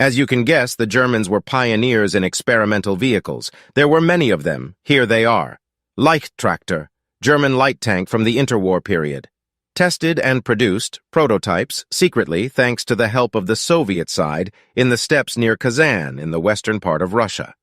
As you can guess, the Germans were pioneers in experimental vehicles. There were many of them. Here they are. Leichtraktor, German light tank from the interwar period. Tested and produced, prototypes, secretly thanks to the help of the Soviet side, in the steppes near Kazan in the western part of Russia.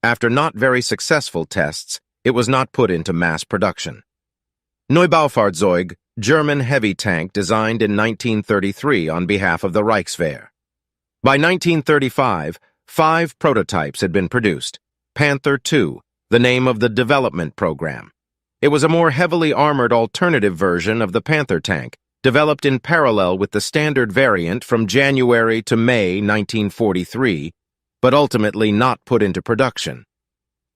After not very successful tests, it was not put into mass production. Neubaufahrzeug, German heavy tank designed in 1933 on behalf of the Reichswehr. By 1935, 5 prototypes had been produced. Panther II, the name of the development program. It was a more heavily armored alternative version of the Panther tank, developed in parallel with the standard variant from January to May 1943, but ultimately not put into production.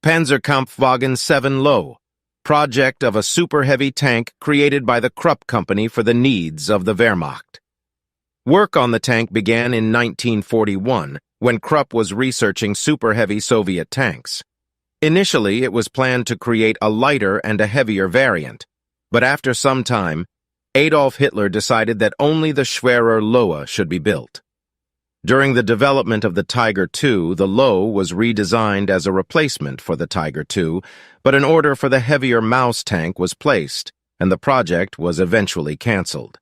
Panzerkampfwagen 7 Low, project of a super-heavy tank created by the Krupp Company for the needs of the Wehrmacht. Work on the tank began in 1941, when Krupp was researching super-heavy Soviet tanks. Initially, it was planned to create a lighter and a heavier variant, but after some time, Adolf Hitler decided that only the schwerer Lohe should be built. During the development of the Tiger II, the Lohe was redesigned as a replacement for the Tiger II, but an order for the heavier Maus tank was placed, and the project was eventually cancelled.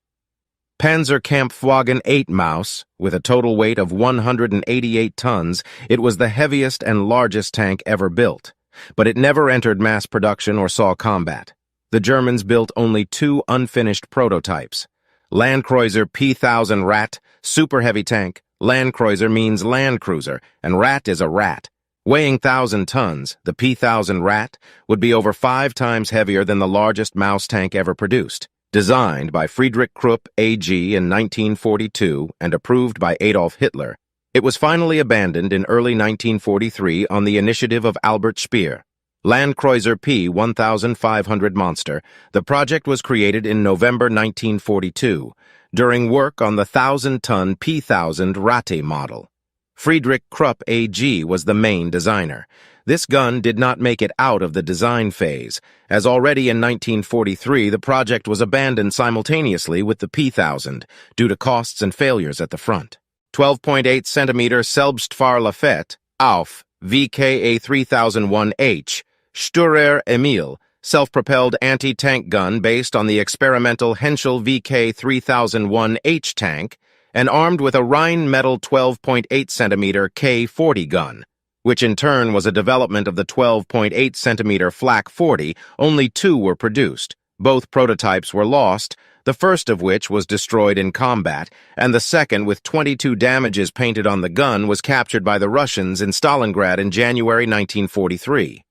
Panzerkampfwagen 8 Maus, with a total weight of 188 tons, it was the heaviest and largest tank ever built, but it never entered mass production or saw combat. The Germans built only 2 unfinished prototypes. Landkreuzer P-1000 Rat, super heavy tank. Landkreuzer means land cruiser, and Rat is a rat. Weighing 1,000 tons, the P-1000 Rat would be over 5 times heavier than the largest Maus tank ever produced. Designed by Friedrich Krupp AG in 1942 and approved by Adolf Hitler, it was finally abandoned in early 1943 on the initiative of Albert Speer. Landkreuzer P-1500 Monster, the project was created in November 1942, during work on the 1,000-ton P-1000 Ratte model. Friedrich Krupp AG was the main designer. This gun did not make it out of the design phase, as already in 1943 the project was abandoned simultaneously with the P-1000 due to costs and failures at the front. 12.8-centimeter Selbstfahrlafette, AUF, VKA 3001H, Sturer Emil, self-propelled anti-tank gun based on the experimental Henschel VK 3001H tank, and armed with a Rheinmetall 12.8-centimeter K-40 gun, which in turn was a development of the 12.8-centimeter Flak 40. Only 2 were produced. Both prototypes were lost, the first of which was destroyed in combat, and the second, with 22 damages painted on the gun, was captured by the Russians in Stalingrad in January 1943.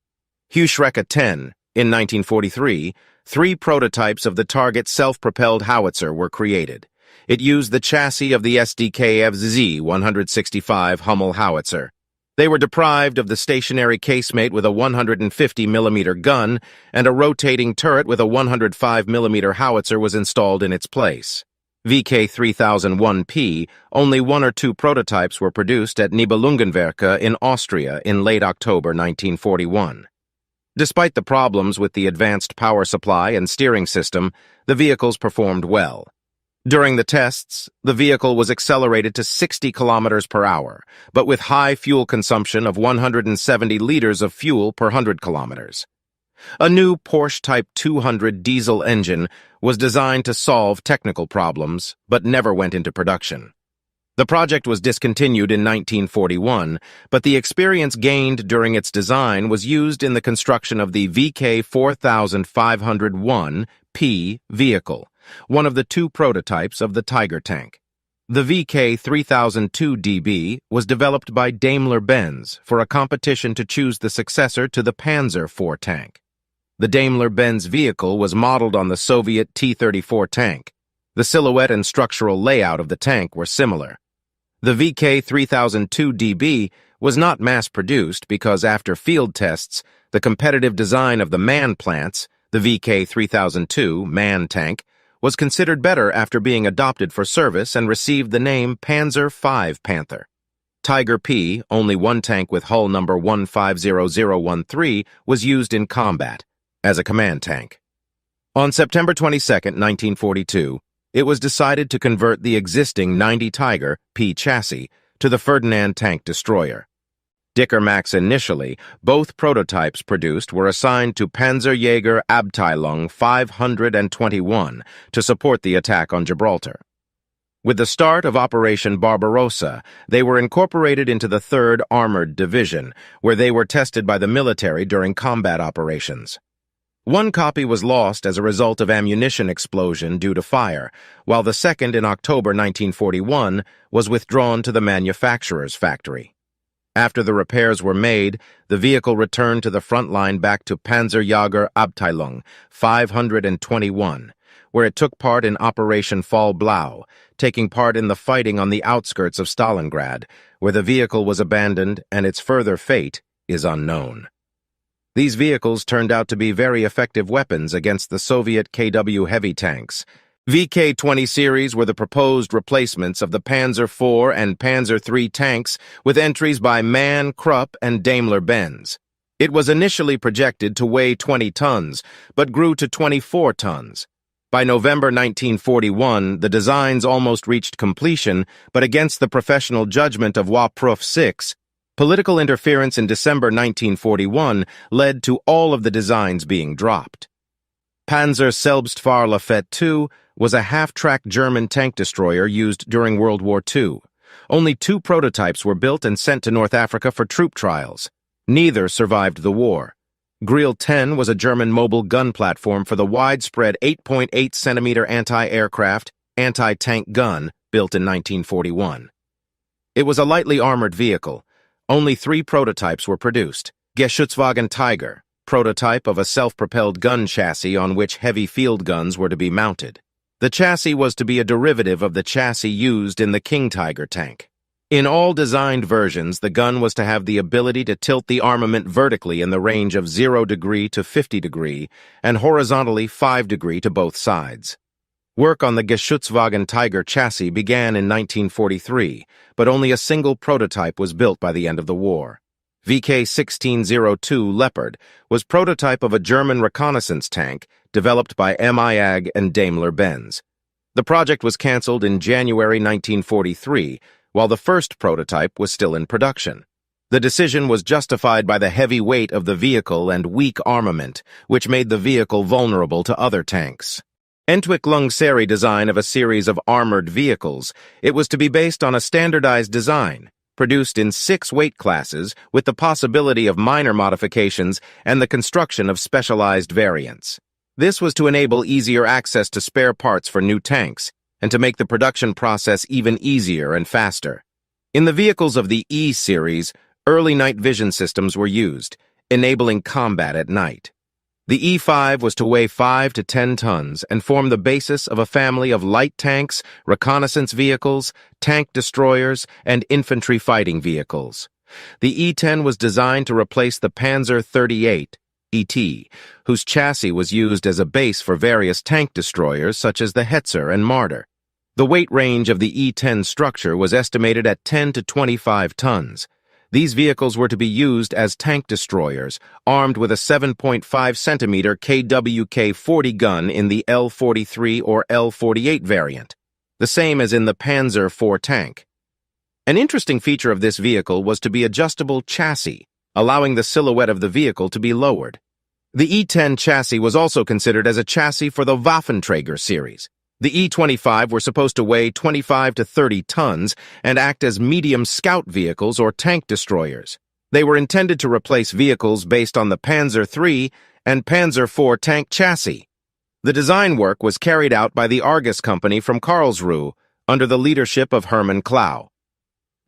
Heuschrecke 10. In 1943, 3 prototypes of the target self-propelled howitzer were created. It used the chassis of the SDKF Z-165 Hummel howitzer. They were deprived of the stationary casemate with a 150mm gun, and a rotating turret with a 105mm howitzer was installed in its place. VK3001P, only 1 or 2 prototypes were produced at Nibelungenwerke in Austria in late October 1941. Despite the problems with the advanced power supply and steering system, the vehicles performed well. During the tests, the vehicle was accelerated to 60 kilometers per hour, but with high fuel consumption of 170 liters of fuel per 100 kilometers. A new Porsche Type 200 diesel engine was designed to solve technical problems, but never went into production. The project was discontinued in 1941, but the experience gained during its design was used in the construction of the VK 4501P vehicle, one of the 2 prototypes of the Tiger tank. The VK 3002DB was developed by Daimler-Benz for a competition to choose the successor to the Panzer IV tank. The Daimler-Benz vehicle was modeled on the Soviet T-34 tank. The silhouette and structural layout of the tank were similar. The VK 3002DB was not mass-produced because after field tests, the competitive design of the MAN plants, the VK 3002 MAN tank, was considered better after being adopted for service and received the name Panzer V Panther. Tiger P, only 1 tank with hull number 150013, was used in combat as a command tank. On September 22, 1942, it was decided to convert the existing 90 Tiger P chassis to the Ferdinand tank destroyer. Dickermax initially, both prototypes produced were assigned to Panzerjägerabteilung 521 to support the attack on Gibraltar. With the start of Operation Barbarossa, they were incorporated into the 3rd Armored Division, where they were tested by the military during combat operations. One copy was lost as a result of ammunition explosion due to fire, while the second in October 1941 was withdrawn to the manufacturer's factory. After the repairs were made, the vehicle returned to the front line back to Panzerjägerabteilung 521, where it took part in Operation Fall Blau, taking part in the fighting on the outskirts of Stalingrad, where the vehicle was abandoned and its further fate is unknown. These vehicles turned out to be very effective weapons against the Soviet KW heavy tanks. VK-20 series were the proposed replacements of the Panzer IV and Panzer III tanks with entries by MAN, Krupp, and Daimler-Benz. It was initially projected to weigh 20 tons, but grew to 24 tons. By November 1941, the designs almost reached completion, but against the professional judgment of WA-Prof 6, political interference in December 1941 led to all of the designs being dropped. Panzer Selbstfahrerlafette II was a half-track German tank destroyer used during World War II. Only 2 prototypes were built and sent to North Africa for troop trials. Neither survived the war. Grille 10 was a German mobile gun platform for the widespread 8.8 centimeter anti-aircraft, anti-tank gun built in 1941. It was a lightly armored vehicle. Only 3 prototypes were produced. Geschützwagen Tiger, prototype of a self-propelled gun chassis on which heavy field guns were to be mounted. The chassis was to be a derivative of the chassis used in the King Tiger tank. In all designed versions, the gun was to have the ability to tilt the armament vertically in the range of 0 degree to 50 degree and horizontally 5 degree to both sides. Work on the Geschützwagen Tiger chassis began in 1943, but only a single prototype was built by the end of the war. VK-1602 Leopard was prototype of a German reconnaissance tank developed by MIAG and Daimler-Benz. The project was cancelled in January 1943, while the first prototype was still in production. The decision was justified by the heavy weight of the vehicle and weak armament, which made the vehicle vulnerable to other tanks. Entwicklungsserie design of a series of armored vehicles, it was to be based on a standardized design, produced in 6 weight classes with the possibility of minor modifications and the construction of specialized variants. This was to enable easier access to spare parts for new tanks, and to make the production process even easier and faster. In the vehicles of the E series, early night vision systems were used, enabling combat at night. The E5 was to weigh 5 to 10 tons and form the basis of a family of light tanks, reconnaissance vehicles, tank destroyers, and infantry fighting vehicles. The E10 was designed to replace the Panzer 38, ET, whose chassis was used as a base for various tank destroyers such as the Hetzer and Marder. The weight range of the E10 structure was estimated at 10 to 25 tons. These vehicles were to be used as tank destroyers, armed with a 7.5 centimeter KWK-40 gun in the L-43 or L-48 variant, the same as in the Panzer IV tank. An interesting feature of this vehicle was to be adjustable chassis, allowing the silhouette of the vehicle to be lowered. The E-10 chassis was also considered as a chassis for the Waffenträger series. The E-25 were supposed to weigh 25 to 30 tons and act as medium scout vehicles or tank destroyers. They were intended to replace vehicles based on the Panzer III and Panzer IV tank chassis. The design work was carried out by the Argus Company from Karlsruhe under the leadership of Hermann Klau.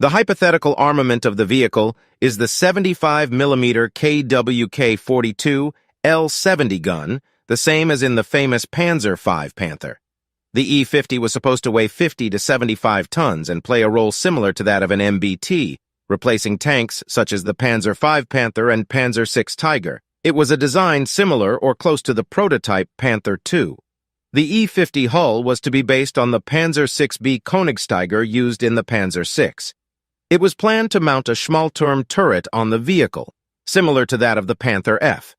The hypothetical armament of the vehicle is the 75mm KWK-42 L-70 gun, the same as in the famous Panzer V Panther. The E-50 was supposed to weigh 50 to 75 tons and play a role similar to that of an MBT, replacing tanks such as the Panzer V Panther and Panzer VI Tiger. It was a design similar or close to the prototype Panther II. The E-50 hull was to be based on the Panzer VI-B Königstiger used in the Panzer VI. It was planned to mount a Schmalturm turret on the vehicle, similar to that of the Panther F.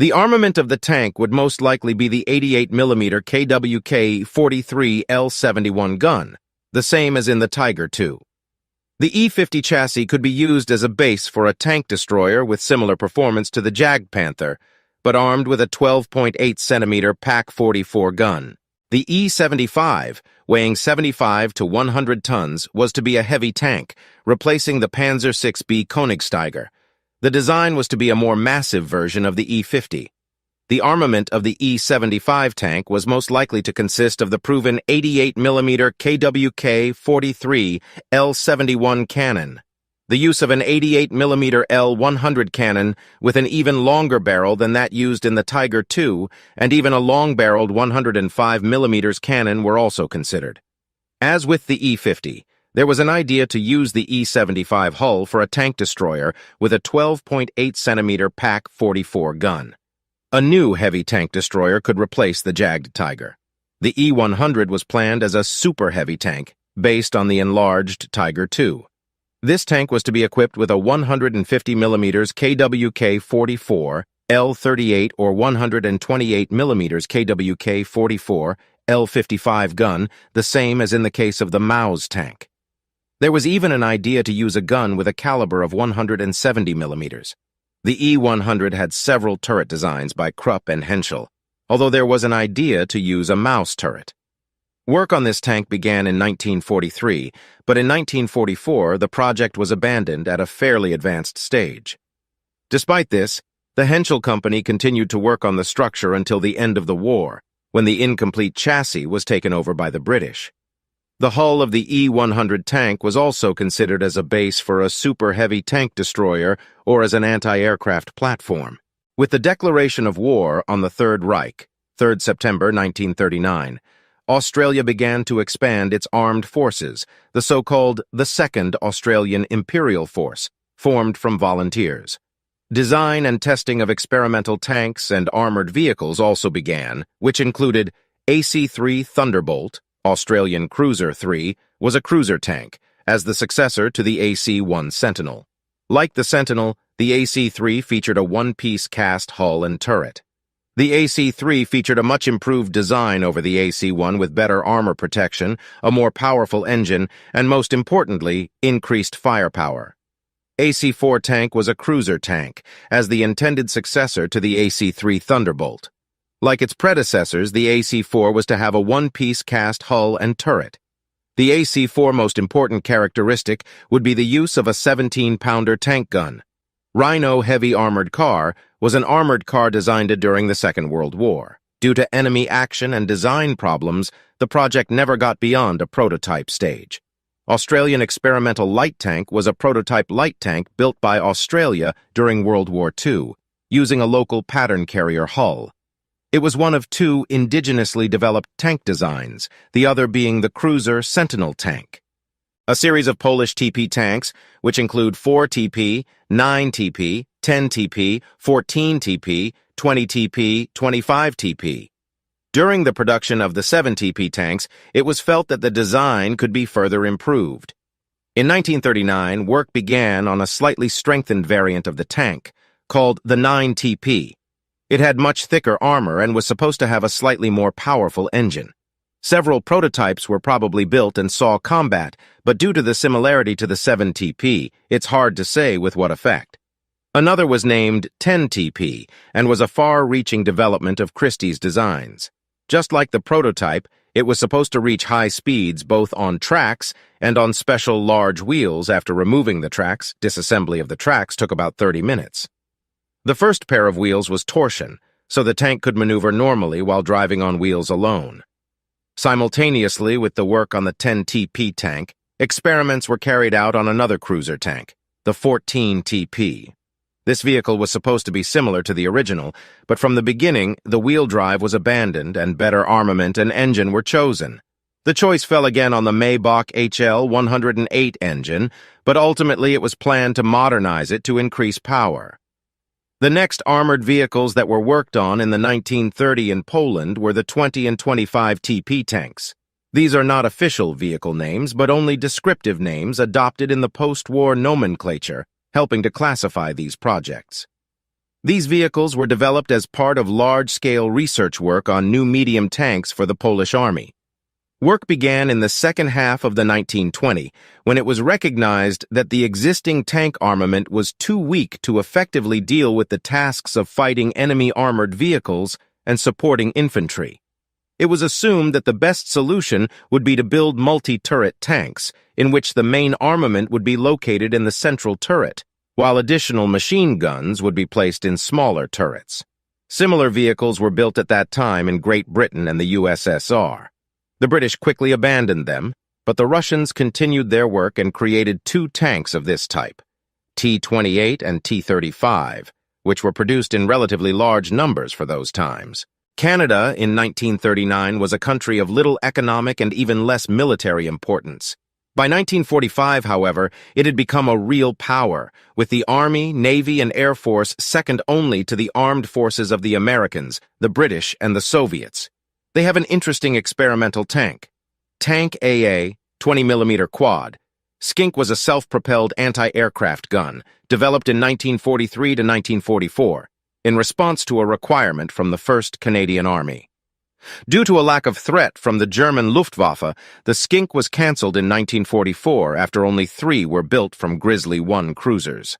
The armament of the tank would most likely be the 88mm KWK-43 L-71 gun, the same as in the Tiger II. The E-50 chassis could be used as a base for a tank destroyer with similar performance to the Jag Panther, but armed with a 12.8-centimeter PaK-44 gun. The E-75, weighing 75 to 100 tons, was to be a heavy tank, replacing the Panzer 6B Koenigssteiger. The design was to be a more massive version of the E-50. The armament of the E-75 tank was most likely to consist of the proven 88mm KWK-43 L-71 cannon. The use of an 88mm L-100 cannon with an even longer barrel than that used in the Tiger II and even a long-barreled 105mm cannon were also considered. As with the E-50, there was an idea to use the E-75 hull for a tank destroyer with a 12.8-centimeter PaK-44 gun. A new heavy tank destroyer could replace the jagged Tiger. The E-100 was planned as a super heavy tank based on the enlarged Tiger II. This tank was to be equipped with a 150mm KWK-44 L-38 or 128mm KWK-44 L-55 gun, the same as in the case of the Maus tank. There was even an idea to use a gun with a caliber of 170mm. The E-100 had several turret designs by Krupp and Henschel, although there was an idea to use a Maus turret. Work on this tank began in 1943, but in 1944 the project was abandoned at a fairly advanced stage. Despite this, the Henschel company continued to work on the structure until the end of the war, when the incomplete chassis was taken over by the British. The hull of the E-100 tank was also considered as a base for a super-heavy tank destroyer or as an anti-aircraft platform. With the declaration of war on the Third Reich, 3 September 1939, Australia began to expand its armed forces, the so-called the Second Australian Imperial Force, formed from volunteers. Design and testing of experimental tanks and armored vehicles also began, which included AC-3 Thunderbolt. Australian Cruiser 3 was a cruiser tank, as the successor to the AC-1 Sentinel. Like the Sentinel, the AC-3 featured a one-piece cast hull and turret. The AC-3 featured a much improved design over the AC-1 with better armor protection, a more powerful engine, and most importantly, increased firepower. AC-4 tank was a cruiser tank, as the intended successor to the AC-3 Thunderbolt. Like its predecessors, the AC-4 was to have a one-piece cast hull and turret. The AC-4 most important characteristic would be the use of a 17-pounder tank gun. Rhino Heavy Armored Car was an armored car designed during the Second World War. Due to enemy action and design problems, the project never got beyond a prototype stage. Australian Experimental Light Tank was a prototype light tank built by Australia during World War II, using a local pattern carrier hull. It was one of two indigenously developed tank designs, the other being the cruiser Sentinel tank. A series of Polish TP tanks, which include 4 TP, 9 TP, 10 TP, 14 TP, 20 TP, 25 TP. During the production of the 7 TP tanks, it was felt that the design could be further improved. In 1939, work began on a slightly strengthened variant of the tank, called the 9 TP. It had much thicker armor and was supposed to have a slightly more powerful engine. Several prototypes were probably built and saw combat, but due to the similarity to the 7 TP, it's hard to say with what effect. Another was named 10 TP and was a far-reaching development of Christie's designs. Just like the prototype, it was supposed to reach high speeds both on tracks and on special large wheels. After removing the tracks. Disassembly of the tracks took about 30 minutes. The first pair of wheels was torsion, so the tank could maneuver normally while driving on wheels alone. Simultaneously with the work on the 10 TP tank, experiments were carried out on another cruiser tank, the 14 TP. This vehicle was supposed to be similar to the original, but from the beginning, the wheel drive was abandoned and better armament and engine were chosen. The choice fell again on the Maybach HL-108 engine, but ultimately it was planned to modernize it to increase power. The next armored vehicles that were worked on in the 1930 in Poland were the 20 and 25 TP tanks. These are not official vehicle names, but only descriptive names adopted in the post-war nomenclature, helping to classify these projects. These vehicles were developed as part of large-scale research work on new medium tanks for the Polish Army. Work began in the second half of the 1920s, when it was recognized that the existing tank armament was too weak to effectively deal with the tasks of fighting enemy armored vehicles and supporting infantry. It was assumed that the best solution would be to build multi-turret tanks, in which the main armament would be located in the central turret, while additional machine guns would be placed in smaller turrets. Similar vehicles were built at that time in Great Britain and the USSR. The British quickly abandoned them, but the Russians continued their work and created two tanks of this type, T-28 and T-35, which were produced in relatively large numbers for those times. Canada, in 1939, was a country of little economic and even less military importance. By 1945, however, it had become a real power, with the Army, Navy, and Air Force second only to the armed forces of the Americans, the British, and the Soviets. They have an interesting experimental tank. Tank AA, 20mm quad. Skink was a self-propelled anti-aircraft gun, developed in 1943 to 1944, in response to a requirement from the 1st Canadian Army. Due to a lack of threat from the German Luftwaffe, the Skink was cancelled in 1944 after only 3 were built from Grizzly I cruisers.